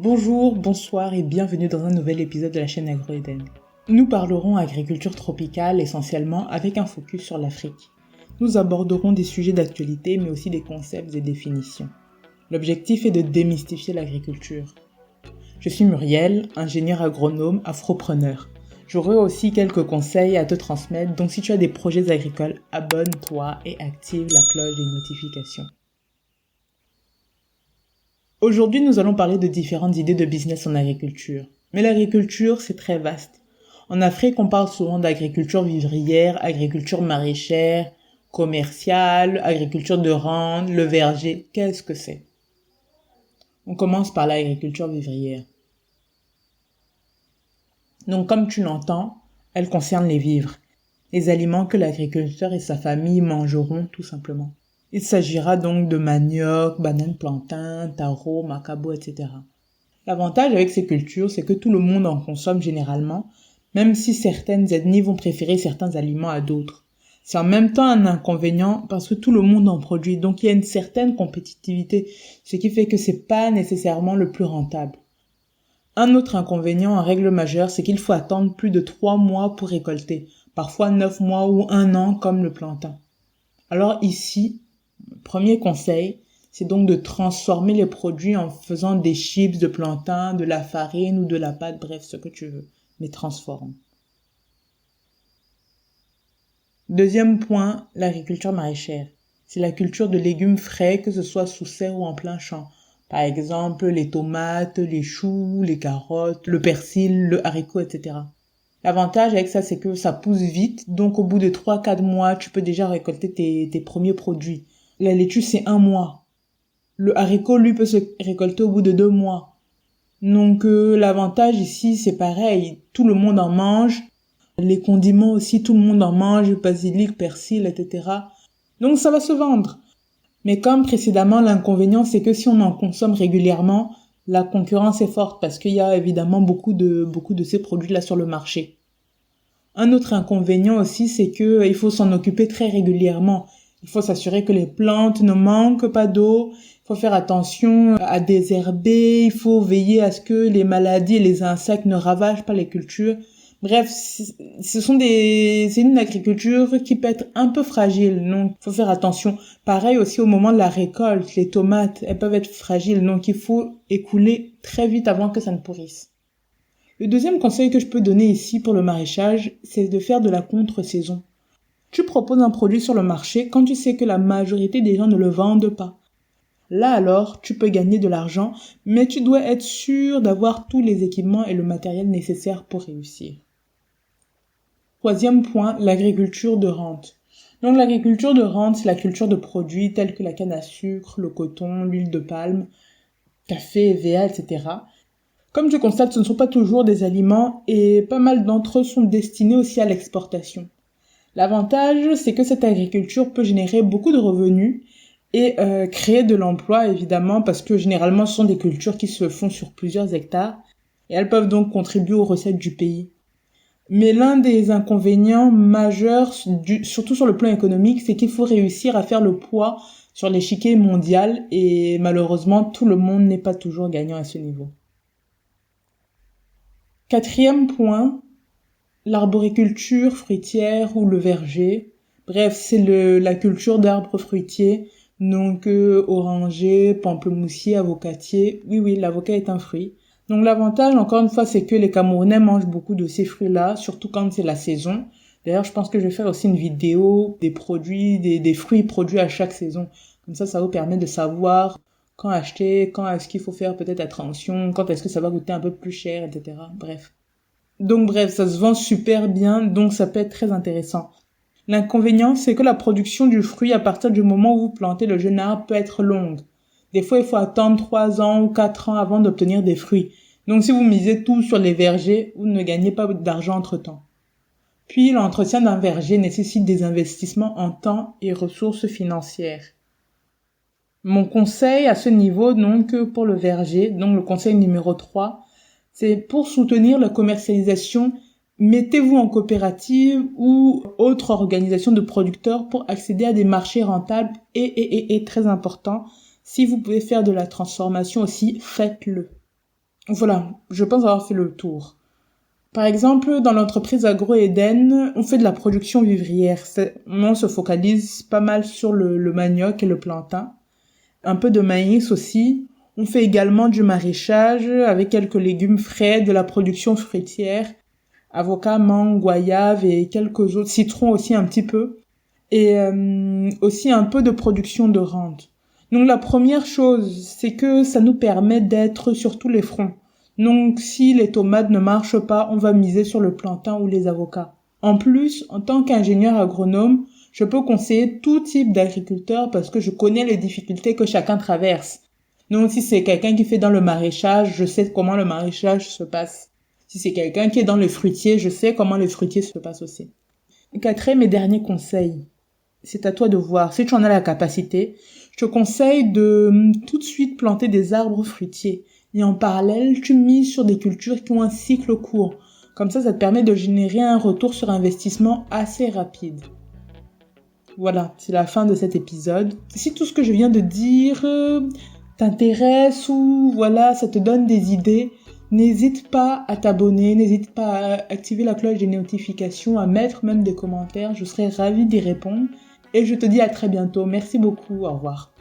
Bonjour, bonsoir et bienvenue dans un nouvel épisode de la chaîne Agro-Eden. Nous parlerons agriculture tropicale essentiellement avec un focus sur l'Afrique. Nous aborderons des sujets d'actualité mais aussi des concepts et définitions. L'objectif est de démystifier l'agriculture. Je suis Muriel, ingénieur agronome, afropreneur. J'aurai aussi quelques conseils à te transmettre, donc si tu as des projets agricoles, abonne-toi et active la cloche des notifications. Aujourd'hui, nous allons parler de différentes idées de business en agriculture. Mais l'agriculture, c'est très vaste. En Afrique, on parle souvent d'agriculture vivrière, agriculture maraîchère, commerciale, agriculture de rente, le verger. Qu'est-ce que c'est? On commence par l'agriculture vivrière. Donc, comme tu l'entends, elle concerne les vivres, les aliments que l'agriculteur et sa famille mangeront tout simplement. Il s'agira donc de manioc, bananes, plantain, taro, macabo, etc. L'avantage avec ces cultures, c'est que tout le monde en consomme généralement, même si certaines ethnies vont préférer certains aliments à d'autres. C'est en même temps un inconvénient parce que tout le monde en produit, donc il y a une certaine compétitivité, ce qui fait que c'est pas nécessairement le plus rentable. Un autre inconvénient en règle majeure, c'est qu'il faut attendre plus de 3 mois pour récolter, parfois 9 mois ou 1 an comme le plantain. Alors ici, premier conseil, c'est donc de transformer les produits en faisant des chips de plantain, de la farine ou de la pâte, bref, ce que tu veux, mais transforme. Deuxième point, l'agriculture maraîchère. C'est la culture de légumes frais, que ce soit sous serre ou en plein champ. Par exemple, les tomates, les choux, les carottes, le persil, le haricot, etc. L'avantage avec ça, c'est que ça pousse vite, donc au bout de 3-4 mois, tu peux déjà récolter tes premiers produits. La laitue, c'est 1 mois. Le haricot, lui, peut se récolter au bout de 2 mois. Donc, l'avantage ici, c'est pareil. Tout le monde en mange. Les condiments aussi, tout le monde en mange. Basilic, persil, etc. Donc, ça va se vendre. Mais comme précédemment, l'inconvénient, c'est que si on en consomme régulièrement, la concurrence est forte parce qu'il y a évidemment beaucoup de ces produits-là sur le marché. Un autre inconvénient aussi, c'est que il faut s'en occuper très régulièrement. Il faut s'assurer que les plantes ne manquent pas d'eau. Il faut faire attention à désherber. Il faut veiller à ce que les maladies et les insectes ne ravagent pas les cultures. Bref, c'est une agriculture qui peut être un peu fragile, donc il faut faire attention. Pareil aussi au moment de la récolte, les tomates, elles peuvent être fragiles, donc il faut écouler très vite avant que ça ne pourrisse. Le deuxième conseil que je peux donner ici pour le maraîchage, c'est de faire de la contre-saison. Tu proposes un produit sur le marché quand tu sais que la majorité des gens ne le vendent pas. Là alors, tu peux gagner de l'argent, mais tu dois être sûr d'avoir tous les équipements et le matériel nécessaire pour réussir. Troisième point, l'agriculture de rente. Donc l'agriculture de rente, c'est la culture de produits tels que la canne à sucre, le coton, l'huile de palme, café, EVA, etc. Comme tu constates, ce ne sont pas toujours des aliments et pas mal d'entre eux sont destinés aussi à l'exportation. L'avantage, c'est que cette agriculture peut générer beaucoup de revenus et créer de l'emploi, évidemment, parce que généralement, ce sont des cultures qui se font sur plusieurs hectares et elles peuvent donc contribuer aux recettes du pays. Mais l'un des inconvénients majeurs, surtout sur le plan économique, c'est qu'il faut réussir à faire le poids sur l'échiquier mondial et malheureusement, tout le monde n'est pas toujours gagnant à ce niveau. Quatrième point, l'arboriculture fruitière ou le verger. Bref, c'est la culture d'arbres fruitiers, donc oranger, pamplemoussier, avocatier. Oui, l'avocat est un fruit. Donc l'avantage, encore une fois, c'est que les Camerounais mangent beaucoup de ces fruits-là, surtout quand c'est la saison. D'ailleurs, je pense que je vais faire aussi une vidéo des produits, des fruits produits à chaque saison. Comme ça vous permet de savoir quand acheter, quand est-ce qu'il faut faire peut-être attention, quand est-ce que ça va coûter un peu plus cher, etc. Bref, ça se vend super bien, donc ça peut être très intéressant. L'inconvénient, c'est que la production du fruit à partir du moment où vous plantez le jeune arbre peut être longue. Des fois, il faut attendre 3 ans ou 4 ans avant d'obtenir des fruits. Donc si vous misez tout sur les vergers, vous ne gagnez pas d'argent entre-temps. Puis l'entretien d'un verger nécessite des investissements en temps et ressources financières. Mon conseil à ce niveau, donc pour le verger, donc le conseil numéro 3, c'est pour soutenir la commercialisation, mettez-vous en coopérative ou autre organisation de producteurs pour accéder à des marchés rentables et très important, si vous pouvez faire de la transformation aussi, faites-le. Voilà, je pense avoir fait le tour. Par exemple, dans l'entreprise Agro-Eden, on fait de la production vivrière. On se focalise pas mal sur le manioc et le plantain. Un peu de maïs aussi. On fait également du maraîchage avec quelques légumes frais, de la production fruitière, avocats, mangue, goyave et quelques autres, citrons aussi un petit peu. Et aussi un peu de production de rente. Donc la première chose, c'est que ça nous permet d'être sur tous les fronts. Donc si les tomates ne marchent pas, on va miser sur le plantain ou les avocats. En plus, en tant qu'ingénieur agronome, je peux conseiller tout type d'agriculteur parce que je connais les difficultés que chacun traverse. Donc si c'est quelqu'un qui fait dans le maraîchage, je sais comment le maraîchage se passe. Si c'est quelqu'un qui est dans le fruitier, je sais comment le fruitier se passe aussi. Quatrième et dernier conseil, c'est à toi de voir. Si tu en as la capacité, je te conseille de tout de suite planter des arbres fruitiers. Et en parallèle, tu mises sur des cultures qui ont un cycle court. Comme ça te permet de générer un retour sur investissement assez rapide. Voilà, c'est la fin de cet épisode. Si tout ce que je viens de dire t'intéresse ou voilà, ça te donne des idées, n'hésite pas à t'abonner, n'hésite pas à activer la cloche des notifications, à mettre même des commentaires. Je serai ravie d'y répondre. Et je te dis à très bientôt. Merci beaucoup. Au revoir.